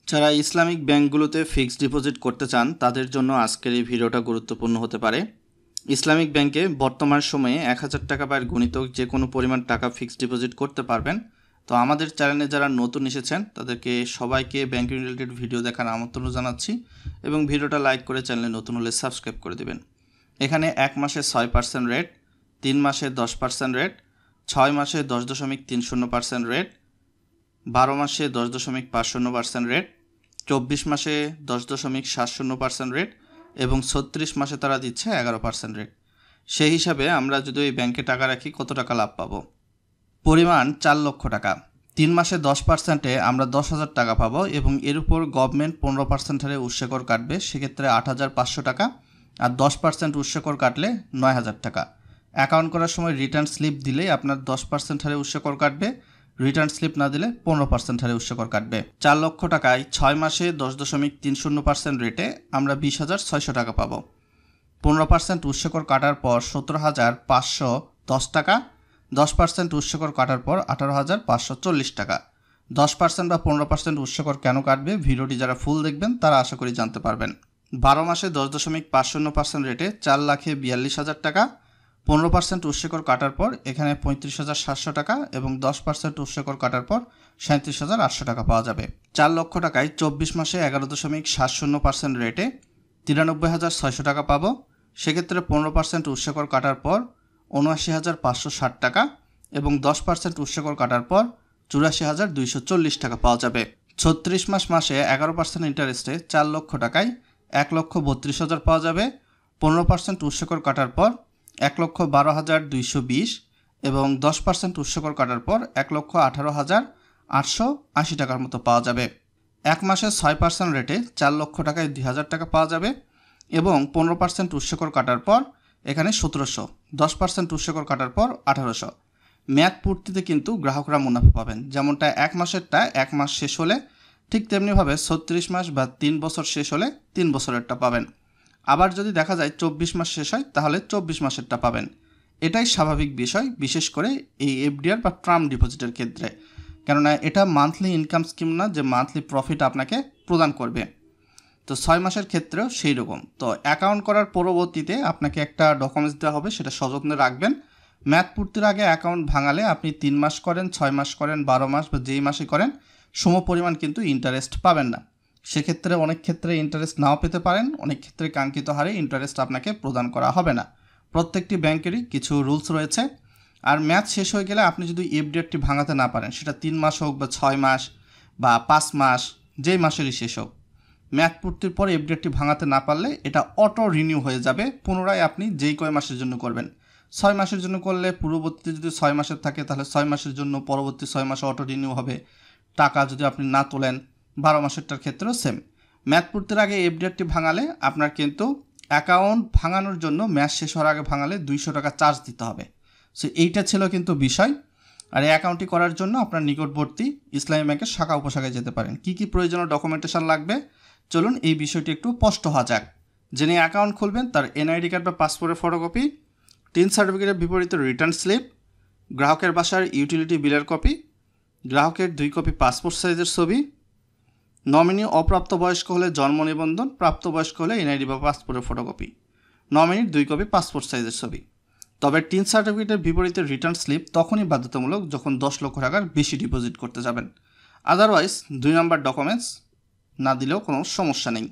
যারা ইসলামিক ব্যাংকগুলোতে fixed deposit করতে চান তাদের জন্য আজকের এই ভিডিওটা গুরুত্বপূর্ণ হতে পারে। ইসলামিক ব্যাংকে বর্তমান সময়ে ১,০০০ টাকা বা গুণিতক যে কোনো পরিমাণ টাকা ফিক্সড ডিপোজিট করতে পারবেন। তো আমাদের চ্যানেলে যারা নতুন এসেছেন তাদেরকে সবাইকে ব্যাংকিং রিলেটেড ভিডিও দেখার আমন্ত্রণ জানাচ্ছি এবং ভিডিওটা লাইক করে চ্যানেলে নতুন হলে সাবস্ক্রাইব করে দেবেন। এখানে ১ মাসে ৬% রেট, ৩ মাসে ১০% রেট, ৬ মাসে ১০.৩০% রেট, ১২ মাসে ১০.৫০% রেট, ২৪ মাসে ১০.৭০% রেট এবং ৩৬ মাসে তারা দিচ্ছে ১১% রেট। সেই হিসাবে আমরা যদি এই ব্যাংকে টাকা রাখি কত টাকা লাভ পাবো? পরিমাণ ৪ লক্ষ টাকা। ৩ মাসে ১০%-এ আমরা ১০,০০০ টাকা পাবো এবং এর উপর গভর্নমেন্ট ১৫% হারে উৎসেকর কাটবে, সেক্ষেত্রে ৮,৫০০ টাকা, আর 10% উৎসেকর কাটলে ৯,০০০ টাকা। অ্যাকাউন্ট করার সময় রিটার্ন স্লিপ দিলেই আপনার 10% হারে উৎসেকর কাটবে, রিটার্ন স্লিপ না দিলে ১৫% হারে উৎসেকর কাটবে। ৪ লক্ষ টাকায় ৬ মাসে ১০.৩০% রেটে আমরা ২০,৬০০ টাকা পাবো। ১৫% উৎসেকর কাটার পর ১৭,৫১০ টাকা, 10% উৎসেকর কাটার পর ১৮,৫৪০ টাকা। 10% বা 15% উৎসেকর কেন কাটবে ভিডিওটি যারা ফুল দেখবেন তারা আশা করি জানতে পারবেন। ১২ মাসে 10.৫০% রেটে ৪,৪২,০০০ টাকা, ১৫% উৎসেকর কাটার পর এখানে ৩৫,৭০০ টাকা এবং 10% উৎসেকর কাটার পর ৩৭,৮০০ টাকা পাওয়া যাবে। ৪ লক্ষ টাকায় ২৪ মাসে ১১.৭০% রেটে ৯৩,৬০০ টাকা পাবো, সেক্ষেত্রে ১৫% উৎসেকর কাটার পর ৭৯,৫৬০ টাকা এবং 10% উৎসেকর কাটার পর ৮৪,২৪০ টাকা পাওয়া যাবে। ৩৬ মাসে ১১% ইন্টারেস্টে ৪ লক্ষ টাকায় ১,৩২,০০০ পাওয়া যাবে। ১৫% উৎসেকর কাটার পর ১,১২,২২০ এবং 10% উৎসেকর কাটার পর ১,১৮,৮৮০ টাকার মতো পাওয়া যাবে। ১ মাসে ৬% রেটে ৪ লক্ষ টাকায় ২,০০০ টাকা পাওয়া যাবে এবং 15% উৎসেকর কাটার পর এখানে ১৭০০, 10% উৎসেকর কাটার পর ১৮০০। মেয়াদ পূর্তিতে কিন্তু গ্রাহকরা মুনাফা পাবেন, যেমনটা 1 মাসেরটা 1 মাস শেষ হলে, ঠিক তেমনিভাবে ৩৬ মাস বা 3 বছর শেষ হলে 3 বছরেরটা পাবেন। আবার যদি দেখা যায় 24 মাস শেষ হয় তাহলে 24 মাসেরটা পাবেন। এটাই স্বাভাবিক বিষয়, বিশেষ করে এই এফডিআর বা টার্ম ডিপোজিটের ক্ষেত্রে, কেননা এটা মান্থলি ইনকাম স্কিম না যে মান্থলি প্রফিট আপনাকে প্রদান করবে। তো 6 মাসের ক্ষেত্রেও সেই রকম। তো অ্যাকাউন্ট করার পরবর্তীতে আপনাকে একটা ডকুমেন্টস দেওয়া হবে, সেটা সযত্নে রাখবেন। মেয়াদ পূর্তির আগে অ্যাকাউন্ট ভাঙালে আপনি 3 মাস করেন, 6 মাস করেন, 12 মাস বা যেই মাসে করেন সম পরিমাণ কিন্তু ইন্টারেস্ট পাবেন না। সেক্ষেত্রে অনেক ক্ষেত্রে ইন্টারেস্ট নাও পেতে পারেন, অনেক ক্ষেত্রে কাঙ্ক্ষিত হারে ইন্টারেস্ট আপনাকে প্রদান করা হবে না। প্রত্যেকটি ব্যাংকেরই কিছু রুলস রয়েছে। আর মেয়াদ শেষ হয়ে গেলে আপনি যদি এফডিআরটি ভাঙাতে না পারেন, সেটা 3 মাস হোক বা 6 মাস বা 5 মাস, যেই মাসেরই শেষ হোক, মেয়াদ পূর্তির পর এফডিআরটি ভাঙাতে না পারলে এটা অটো রিনিউ হয়ে যাবে। পুনরায় আপনি যেই কয় মাসের জন্য করবেন, 6 মাসের জন্য করলে পূর্ববর্তীতে যদি 6 মাসের থাকে তাহলে 6 মাসের জন্য পরবর্তী 6 মাসে অটো রিনিউ হবে। টাকা যদি আপনি না তোলেন 12 মাসেরটার ক্ষেত্রেও সেম। মেয়াদ পূর্তির আগে এফডিআরটি ভাঙালে আপনার কিন্তু অ্যাকাউন্ট ভাঙানোর জন্য মেয়াদ শেষ হওয়ার আগে ভাঙালে 200 টাকা চার্জ দিতে হবে। সো এইটা ছিল কিন্তু বিষয়। আর এই অ্যাকাউন্টটি করার জন্য আপনার নিকটবর্তী ইসলামী ব্যাংকের শাখা উপশাখায় যেতে পারেন। কী কী প্রয়োজনীয় ডকুমেন্টেশন লাগবে চলুন এই বিষয়টি একটু স্পষ্ট হওয়া যাক। যিনি অ্যাকাউন্ট খুলবেন তার এনআইডি কার্ড বা পাসপোর্টের ফটোকপি, 3 সার্টিফিকেটের বিপরীতে রিটার্ন স্লিপ, গ্রাহকের বাসার ইউটিলিটি বিলের কপি, গ্রাহকের 2 কপি পাসপোর্ট সাইজের ছবি, নমিনি অপ্রাপ্তবয়স্ক হলে জন্ম নিবন্ধন, প্রাপ্তবয়স্ক হলে এনআইডি বা পাসপোর্টের ফটোকপি, নমিনির 2 কপি পাসপোর্ট সাইজের ছবি। তবে 3 সার্টিফিকেটের বিপরীতে রিটার্ন স্লিপ তখনই বাধ্যতামূলক যখন 10 লক্ষ টাকার বেশি ডিপোজিট করতে যাবেন। আদারওয়াইজ 2 নম্বর ডকুমেন্টস না দিলেও কোনো সমস্যা নেই।